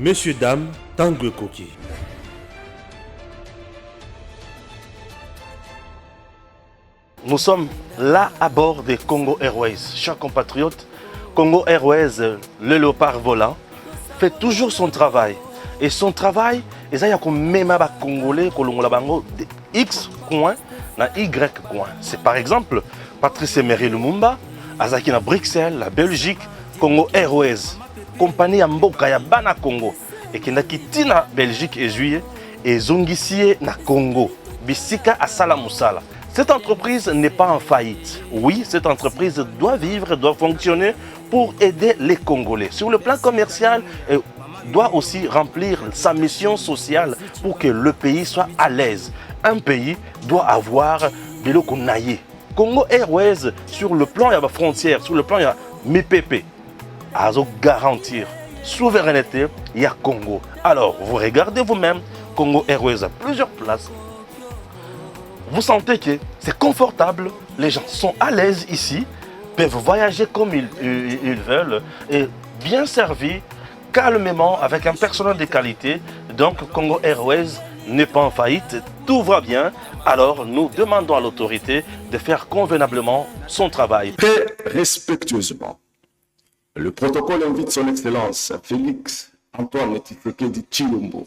Monsieur, dame, Tanguy Koki. Nous sommes là à bord des Congo Airways. Chers compatriotes, Congo Airways, le léopard volant, fait toujours son travail. Et son travail, il y a même des Congolais de X coin na Y coin. C'est par exemple Patrice Emery Lumumba, Azaki na Bruxelles, la Belgique, Congo Airways, compagnie Mboka ya Bana Congo, et qui n'a quitté na Belgique et juillet, et Zongisie na Congo, Bisika à Salamoussala. Cette entreprise n'est pas en faillite. Oui, cette entreprise doit vivre, doit fonctionner pour aider les Congolais. Sur le plan commercial, elle doit aussi remplir sa mission sociale pour que le pays soit à l'aise. Un pays doit avoir de l'eau qu'on aille. Congo Airways, sur le plan, il y a la frontière, sur le plan, il y a MIPP. À garantir souveraineté, il y a Congo. Alors, vous regardez vous-même, Congo Airways a plusieurs places. Vous sentez que c'est confortable, les gens sont à l'aise ici, peuvent voyager comme ils veulent, et bien servis, calmement, avec un personnel de qualité. Donc Congo Airways n'est pas en faillite, tout va bien. Alors nous demandons à l'autorité de faire convenablement son travail. Très respectueusement, le protocole invite son Excellence Félix Antoine Tshisekedi Tshilombo,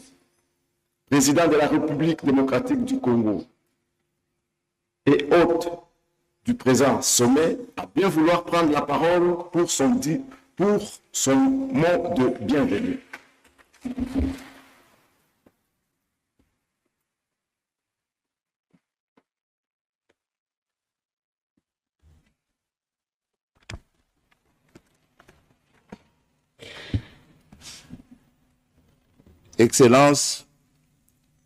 président de la République démocratique du Congo, et hôte du présent sommet, à bien vouloir prendre la parole pour son mot de bienvenue. Excellence,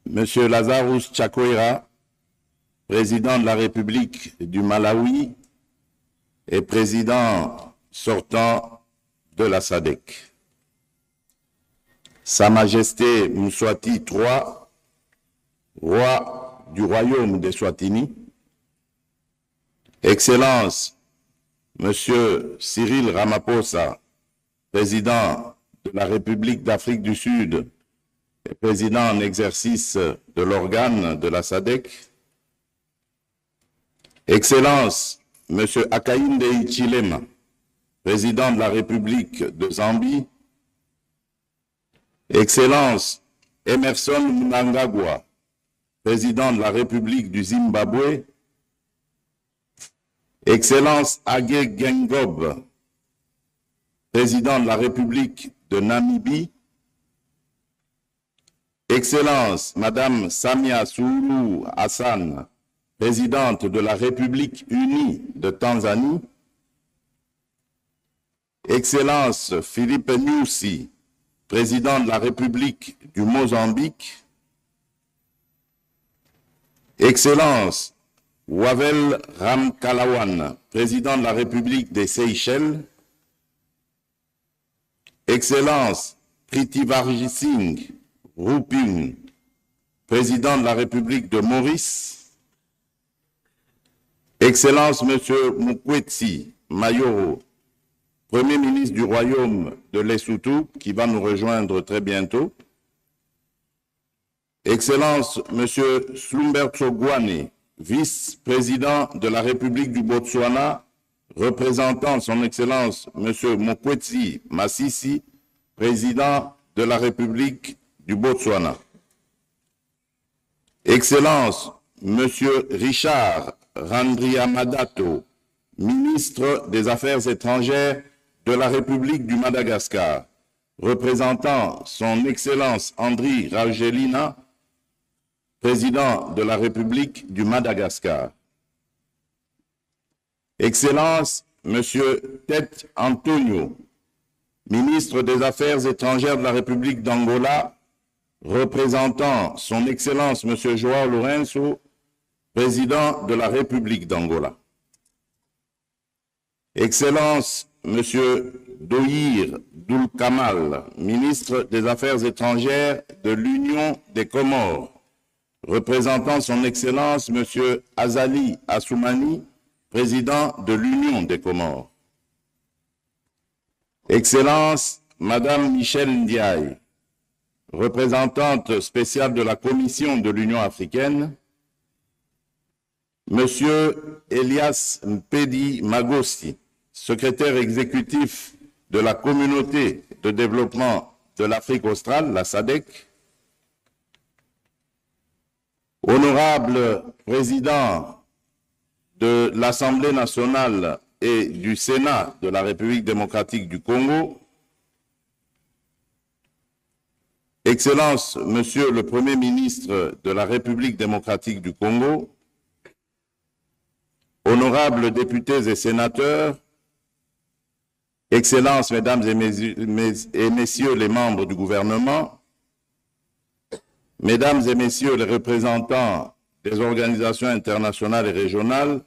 Monsieur Lazarus Chakwera, président de la République du Malawi et président sortant de la SADC. Sa Majesté Mswati III, roi du royaume des Swatini, Excellence, Monsieur Cyril Ramaphosa, président de la République d'Afrique du Sud et président en exercice de l'organe de la SADC, Excellence, Monsieur Hakainde Hichilema, président de la République de Zambie, Excellence, Emerson Mnangagwa, président de la République du Zimbabwe, Excellence Hage Geingob, président de la République de Namibie, Excellence, Madame Samia Suluhu Hassan, présidente de la République unie de Tanzanie, Excellence Philippe Nyusi, président de la République du Mozambique, Excellence Wavel Ramkalawan, président de la République des Seychelles, Excellence Pritivarji Singh Rupin, président de la République de Maurice, Excellence Monsieur Mukwetsi Mayoro, Premier ministre du Royaume de Lesotho, qui va nous rejoindre très bientôt, Excellence Monsieur Slumberto Gwane, vice-président de la République du Botswana, représentant son Excellence Monsieur Mokwetsi Masisi, président de la République du Botswana. Excellence Monsieur Richard Randriamadato, ministre des Affaires étrangères de la République du Madagascar, représentant son Excellence Andry Rajoelina, président de la République du Madagascar. Excellence, Monsieur Tete Antonio, ministre des Affaires étrangères de la République d'Angola, représentant son Excellence Monsieur João Lourenço, président de la République d'Angola. Excellence, Monsieur Dohir Doulkamal, ministre des Affaires étrangères de l'Union des Comores, représentant son Excellence Monsieur Azali Assoumani, président de l'Union des Comores. Excellence, Madame Michèle Ndiaye, représentante spéciale de la Commission de l'Union africaine, Monsieur Elias Mpedi Magosti, secrétaire exécutif de la Communauté de développement de l'Afrique australe, la SADC, honorable président de l'Assemblée nationale et du Sénat de la République démocratique du Congo, Excellence, Monsieur le Premier ministre de la République démocratique du Congo, honorables députés et sénateurs, Excellences, Mesdames et Messieurs les membres du gouvernement, Mesdames et Messieurs les représentants des organisations internationales et régionales,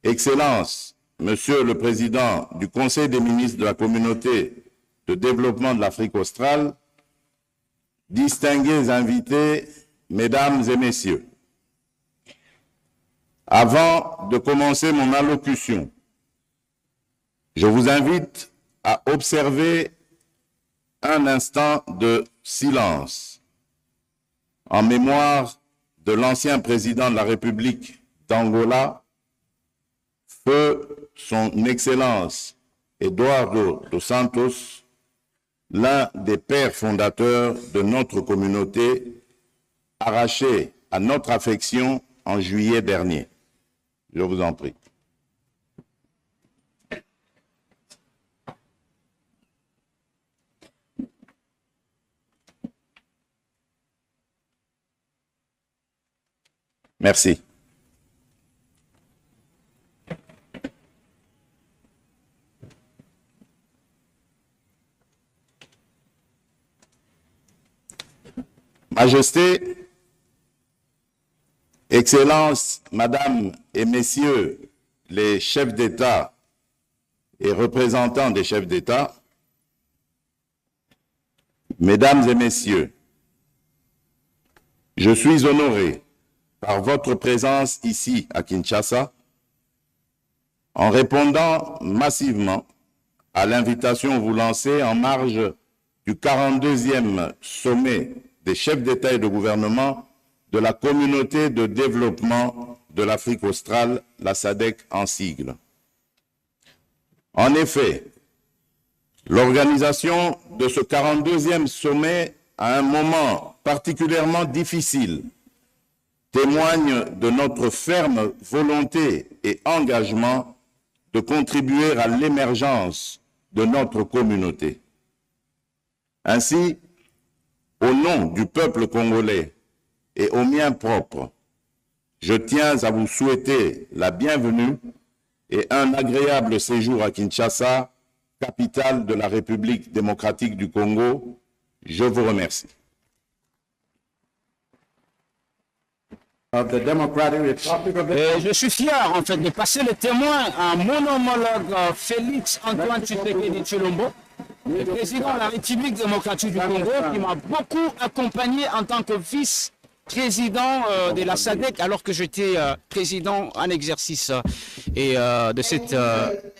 Excellences, Monsieur le Président du Conseil des ministres de la Communauté de développement de l'Afrique australe, distingués invités, Mesdames et Messieurs, avant de commencer mon allocution, je vous invite à observer un instant de silence en mémoire de l'ancien président de la République d'Angola, feu son Excellence Eduardo dos Santos, l'un des pères fondateurs de notre communauté, arraché à notre affection en juillet dernier. Je vous en prie. Merci. Majesté, Excellences, Madame et Messieurs les chefs d'État et représentants des chefs d'État, Mesdames et Messieurs, je suis honoré par votre présence ici à Kinshasa en répondant massivement à l'invitation vous lancée en marge du 42e sommet des chefs d'État et de gouvernement de la Communauté de développement de l'Afrique australe, la SADC en sigle. En effet, l'organisation de ce 42e sommet à un moment particulièrement difficile témoigne de notre ferme volonté et engagement de contribuer à l'émergence de notre communauté. Ainsi, au nom du peuple congolais et au mien propre, je tiens à vous souhaiter la bienvenue et un agréable séjour à Kinshasa, capitale de la République démocratique du Congo. Je vous remercie. Je suis fier en fait de passer le témoin à mon homologue Félix Antoine Tshisekedi Tshilombo, le président de la République démocratique du Congo, qui m'a beaucoup accompagné en tant que vice-président de la SADC alors que j'étais président en exercice de cette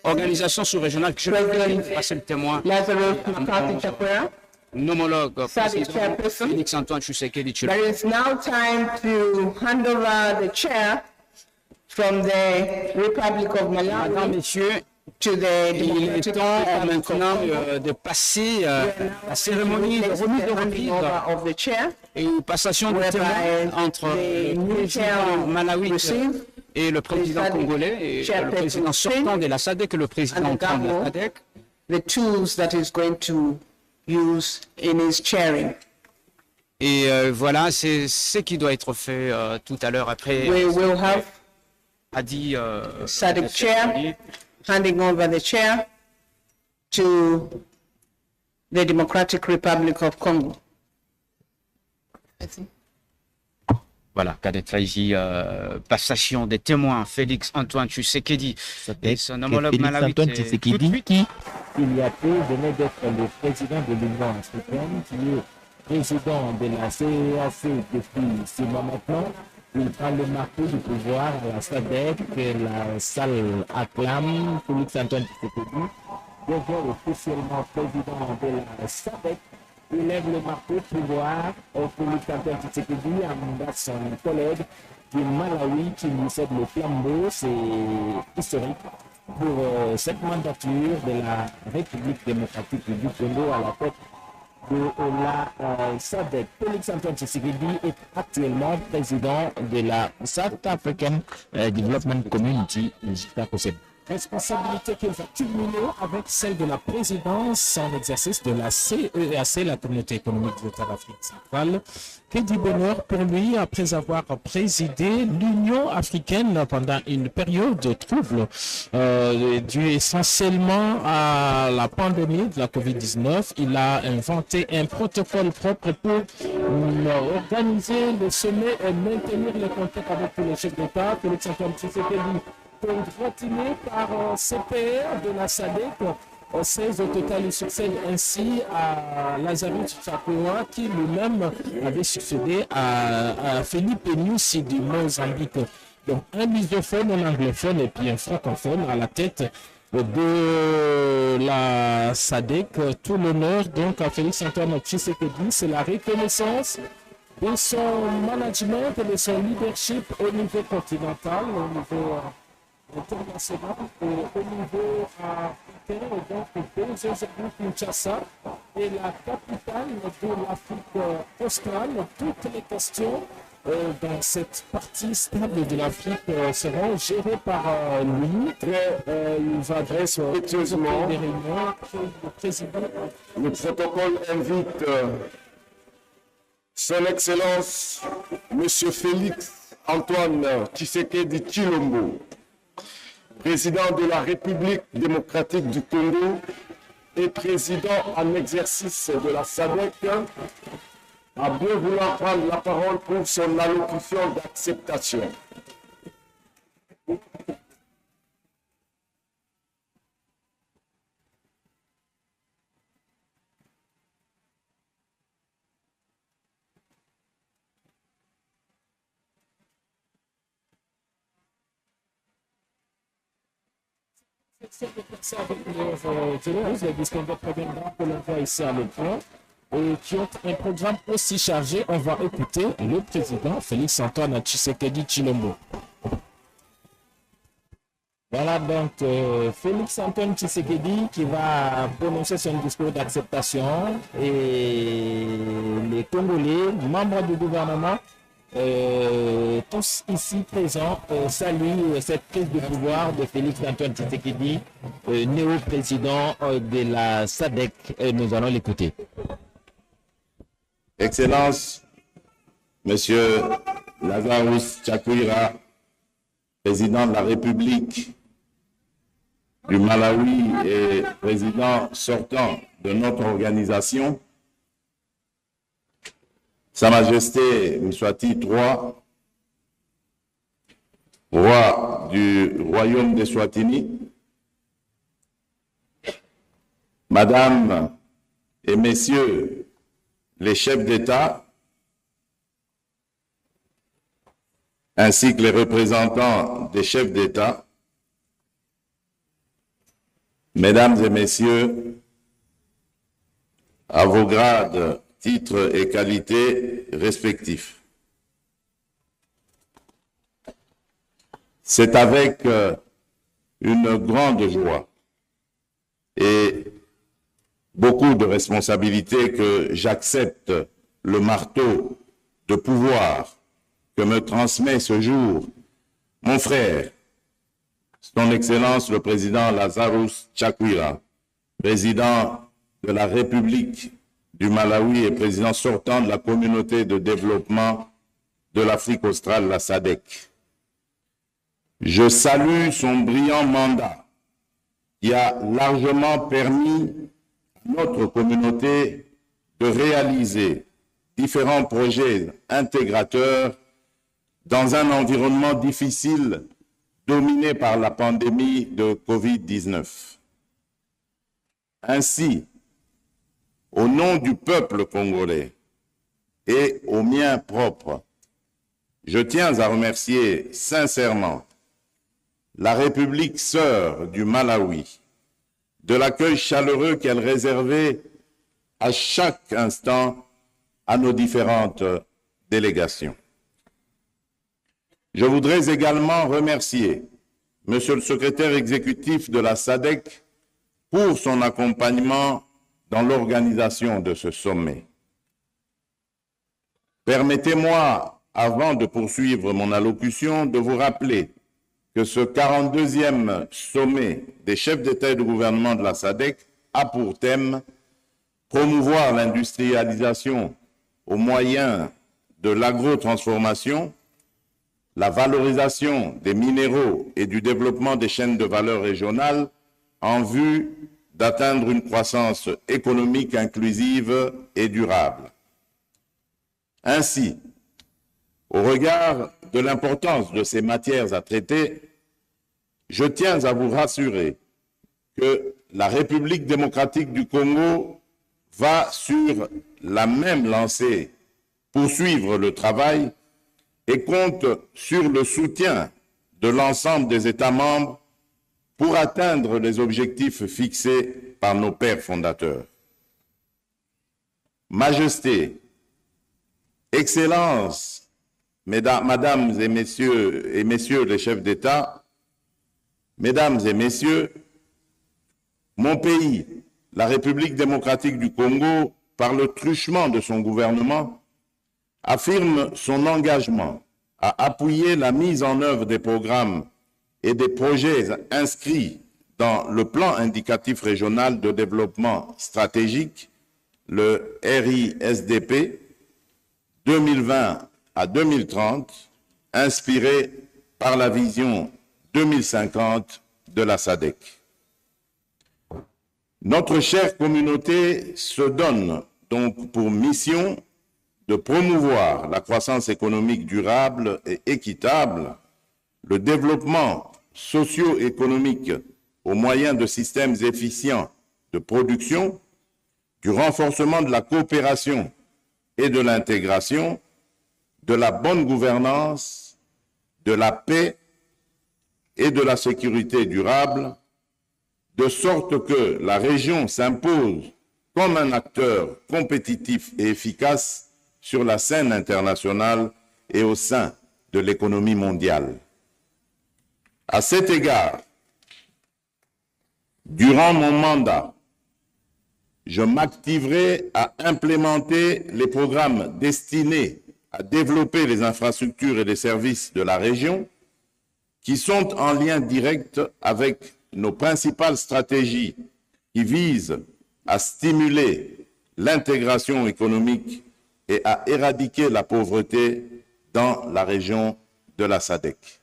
organisation sous-régionale que je vais passer le témoin. Homologue président Félix Antoine Tshisekedi Tshilombo. But it's now time to hand over the chair from the Republic of Mesdames, Malawi Messieurs, to the il est temps maintenant de passer la cérémonie de remise de handing over reprises of the chair. et une passation de témoins entre le président malawite et le président congolais et le président sortant de la SADC et le président entrant de la SADC. The tools that is going to use in his chairing. Et voilà, c'est ce qui doit être fait tout à l'heure après. We will have A dit SADC chair handing over the chair to the Democratic Republic of Congo. Voilà, Cadet Faizi, passation des témoins, Félix Antoine Tshisekedi et son homologue Félix malawite. Antoine Tshisekedi, qui, il y a peu, venait d'être le président de l'Union africaine, qui est président de la CEAC depuis 6 mois maintenant. Il prend le marteau du pouvoir à la SADC, que la salle acclame. Félix Antoine Tshisekedi devient officiellement président de la SADC. il lève le marteau pour voir Félix Antoine Tshisekedi à son collègue du Malawi qui lui cède le flambeau. C'est historique pour cette mandature de la République démocratique du Congo à la tête de la SADC. Félix Antoine Tshisekedi est actuellement président de la South African Development Community, responsabilité qu'il va cumuler avec celle de la présidence en exercice de la CEAC, la Communauté économique de l'État d'Afrique centrale. Que du bonheur pour lui après avoir présidé l'Union africaine pendant une période trouble due essentiellement à la pandémie de la COVID-19. Il a inventé un protocole propre pour organiser le sommet et maintenir les contacts avec tous les chefs d'État. Félix Antoine Tshisekedi, gratiné par CPR de la SADC, 16 au total, il succède ainsi à Lazarus Chakwera qui lui-même avait succédé à Philippe Nyusi du Mozambique. Donc un lusophone, un anglophone et puis un francophone à la tête de la SADC. Tout l'honneur donc à Félix Antoine Tshisekedi, c'est la reconnaissance de son management et de son leadership au niveau continental, au niveau international et au niveau africain. Et donc, aujourd'hui, Kinshasa est la capitale de l'Afrique australe. Toutes les questions dans cette partie stable de l'Afrique seront gérées par lui. Il va adresser respectueusement des réunions. Le président. Le protocole invite Son Excellence M. Félix Antoine Tshisekedi Tshilombo, président de la République démocratique du Congo et président en exercice de la SADC, à bien vouloir prendre la parole pour son allocution d'acceptation. Les distingués prévenants que l'on voit ici à l'écran et qui ont un programme aussi chargé. On va écouter le président Félix Antoine Tshisekedi Tshilombo. Voilà donc Félix Antoine Tshisekedi qui va prononcer son discours d'acceptation et les Congolais, membres du gouvernement, tous ici présents saluent cette prise de pouvoir de Félix Antoine Tshisekedi, néo-président de la SADC. Nous allons l'écouter. Excellence, Monsieur Lazarus Chakwera, président de la République du Malawi et président sortant de notre organisation, Sa Majesté Mswati III, roi du Royaume des Swatini, Madame et Messieurs les chefs d'État, ainsi que les représentants des chefs d'État, Mesdames et Messieurs, à vos grades, titres et qualités respectifs. C'est avec une grande joie et beaucoup de responsabilités que j'accepte le marteau de pouvoir que me transmet ce jour mon frère, Son Excellence le Président Lazarus Chakwera, président de la République du Malawi et président sortant de la Communauté de développement de l'Afrique australe, la SADC. Je salue son brillant mandat qui a largement permis à notre communauté de réaliser différents projets intégrateurs dans un environnement difficile dominé par la pandémie de Covid-19. Ainsi, au nom du peuple congolais et au mien propre, je tiens à remercier sincèrement la République sœur du Malawi de l'accueil chaleureux qu'elle réservait à chaque instant à nos différentes délégations. Je voudrais également remercier Monsieur le secrétaire exécutif de la SADC pour son accompagnement dans l'organisation de ce sommet. Permettez-moi, avant de poursuivre mon allocution, de vous rappeler que ce 42e sommet des chefs d'État et de gouvernement de la SADC a pour thème promouvoir l'industrialisation au moyen de l'agrotransformation, la valorisation des minéraux et du développement des chaînes de valeur régionales en vue d'atteindre une croissance économique inclusive et durable. Ainsi, au regard de l'importance de ces matières à traiter, je tiens à vous rassurer que la République démocratique du Congo va sur la même lancée poursuivre le travail et compte sur le soutien de l'ensemble des États membres pour atteindre les objectifs fixés par nos pères fondateurs. Majesté, Excellences, Mesdames et Messieurs les chefs d'État, Mesdames et Messieurs, mon pays, la République démocratique du Congo, par le truchement de son gouvernement, affirme son engagement à appuyer la mise en œuvre des programmes et des projets inscrits dans le plan indicatif régional de développement stratégique, le RISDP, 2020 à 2030, inspiré par la vision 2050 de la SADC. Notre chère communauté se donne donc pour mission de promouvoir la croissance économique durable et équitable, le développement socio-économique au moyen de systèmes efficients de production, du renforcement de la coopération et de l'intégration, de la bonne gouvernance, de la paix et de la sécurité durable, de sorte que la région s'impose comme un acteur compétitif et efficace sur la scène internationale et au sein de l'économie mondiale. À cet égard, durant mon mandat, je m'activerai à implémenter les programmes destinés à développer les infrastructures et les services de la région qui sont en lien direct avec nos principales stratégies qui visent à stimuler l'intégration économique et à éradiquer la pauvreté dans la région de la SADC.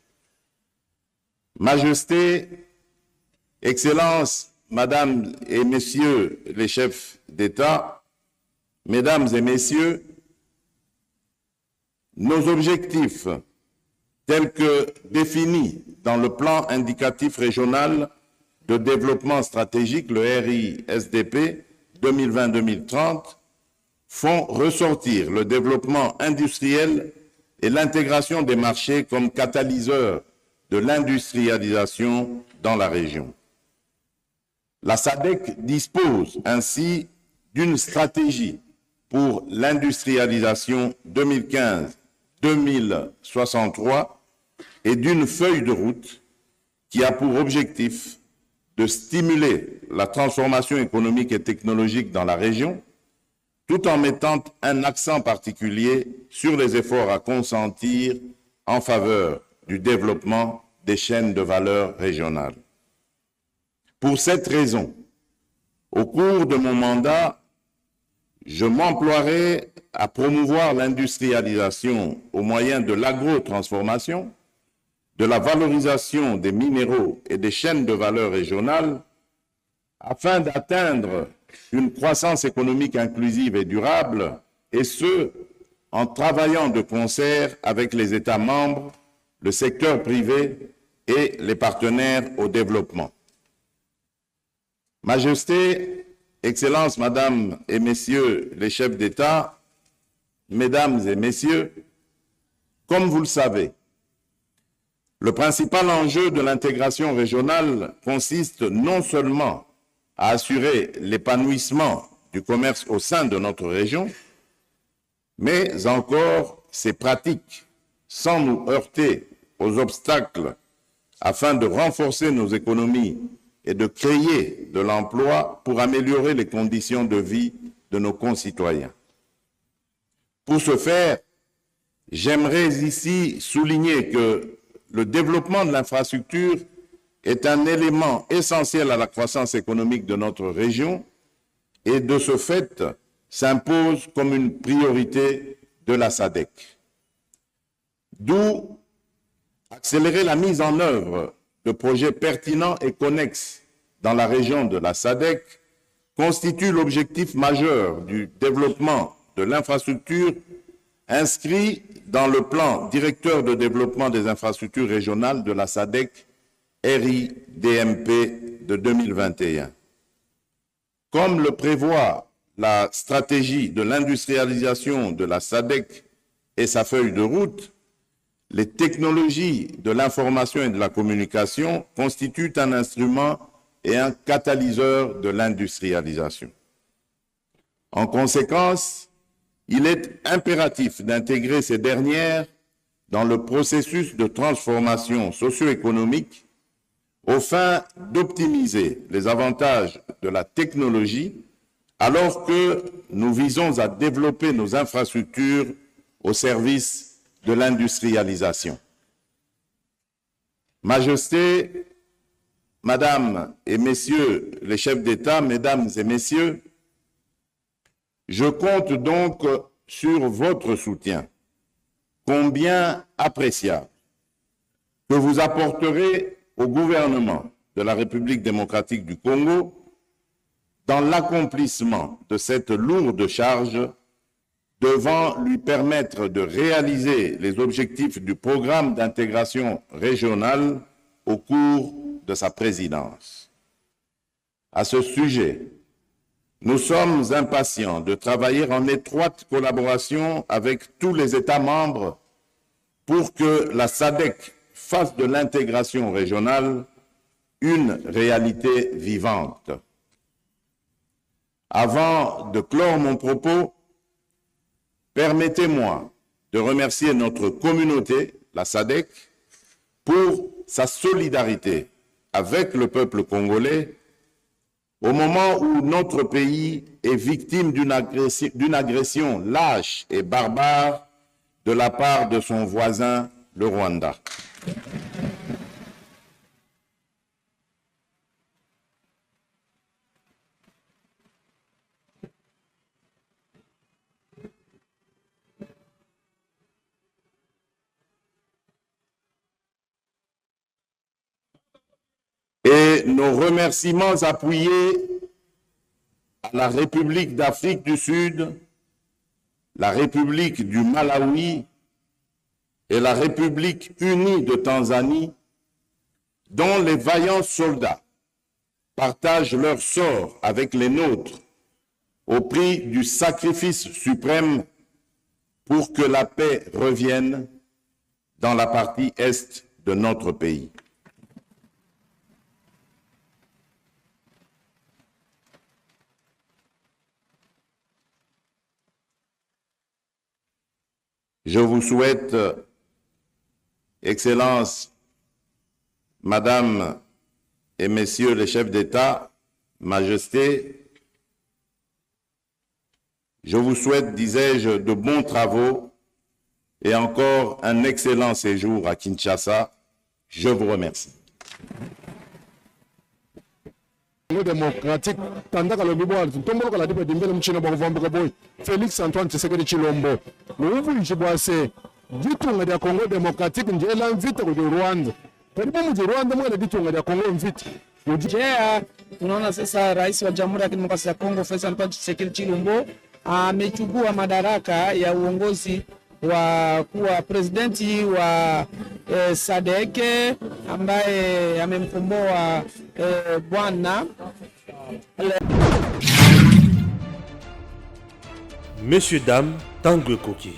Majesté, Excellences, Mesdames et Messieurs les chefs d'État, Mesdames et Messieurs, nos objectifs tels que définis dans le plan indicatif régional de développement stratégique, le RISDP 2020-2030, font ressortir le développement industriel et l'intégration des marchés comme catalyseurs de l'industrialisation dans la région. La SADC dispose ainsi d'une stratégie pour l'industrialisation 2015-2063 et d'une feuille de route qui a pour objectif de stimuler la transformation économique et technologique dans la région, tout en mettant un accent particulier sur les efforts à consentir en faveur du développement des chaînes de valeur régionales. Pour cette raison, au cours de mon mandat, je m'emploierai à promouvoir l'industrialisation au moyen de l'agrotransformation, de la valorisation des minéraux et des chaînes de valeur régionales, afin d'atteindre une croissance économique inclusive et durable, et ce, en travaillant de concert avec les États membres, le secteur privé et les partenaires au développement. Majesté, Excellences, Mesdames et Messieurs les chefs d'État, Mesdames et Messieurs, comme vous le savez, le principal enjeu de l'intégration régionale consiste non seulement à assurer l'épanouissement du commerce au sein de notre région, mais encore ses pratiques, sans nous heurter aux obstacles, afin de renforcer nos économies et de créer de l'emploi pour améliorer les conditions de vie de nos concitoyens. Pour ce faire, j'aimerais ici souligner que le développement de l'infrastructure est un élément essentiel à la croissance économique de notre région et de ce fait s'impose comme une priorité de la SADC. D'où accélérer la mise en œuvre de projets pertinents et connexes dans la région de la SADC constitue l'objectif majeur du développement de l'infrastructure inscrit dans le plan directeur de développement des infrastructures régionales de la SADC RI-DMP de 2021. Comme le prévoit la stratégie de l'industrialisation de la SADC et sa feuille de route, les technologies de l'information et de la communication constituent un instrument et un catalyseur de l'industrialisation. En conséquence, il est impératif d'intégrer ces dernières dans le processus de transformation socio-économique aux fins d'optimiser les avantages de la technologie alors que nous visons à développer nos infrastructures au service de l'industrialisation. Majesté, Madame et Messieurs les chefs d'État, Mesdames et Messieurs, je compte donc sur votre soutien, combien appréciable, que vous apporterez au gouvernement de la République démocratique du Congo dans l'accomplissement de cette lourde charge devant lui permettre de réaliser les objectifs du programme d'intégration régionale au cours de sa présidence. À ce sujet, nous sommes impatients de travailler en étroite collaboration avec tous les États membres pour que la SADC fasse de l'intégration régionale une réalité vivante. Avant de clore mon propos, permettez-moi de remercier notre communauté, la SADC, pour sa solidarité avec le peuple congolais au moment où notre pays est victime d'une agression lâche et barbare de la part de son voisin, le Rwanda. Et nos remerciements appuyés à la République d'Afrique du Sud, la République du Malawi et la République unie de Tanzanie, dont les vaillants soldats partagent leur sort avec les nôtres au prix du sacrifice suprême pour que la paix revienne dans la partie est de notre pays. Je vous souhaite, Excellences, Madame et Messieurs les chefs d'État, Majesté, je vous souhaite, disais-je, de bons travaux et encore un excellent séjour à Kinshasa. Je vous remercie. Démocratique tandaka lo bibo altu tombolo kala dipe dimbele mchina ba kuvambuka boy Félix Antoine Tshisekedi Tshilombo luvu njibwase ditunga dia Congo Démocratique njela mvita ku Rwanda karibu mu Rwanda mwana ditunga dia Congo mvita ujea. Tunaona sasa rais wa Jamhuri ya Kidemokrasia ya Kongo Félix Antoine Tshisekedi Tshilombo amechukua madaraka ya uongozi wa kuwa presidenti wa SADC ambaye amemkomboa bwana Messieurs, dames, Tanguy Koki.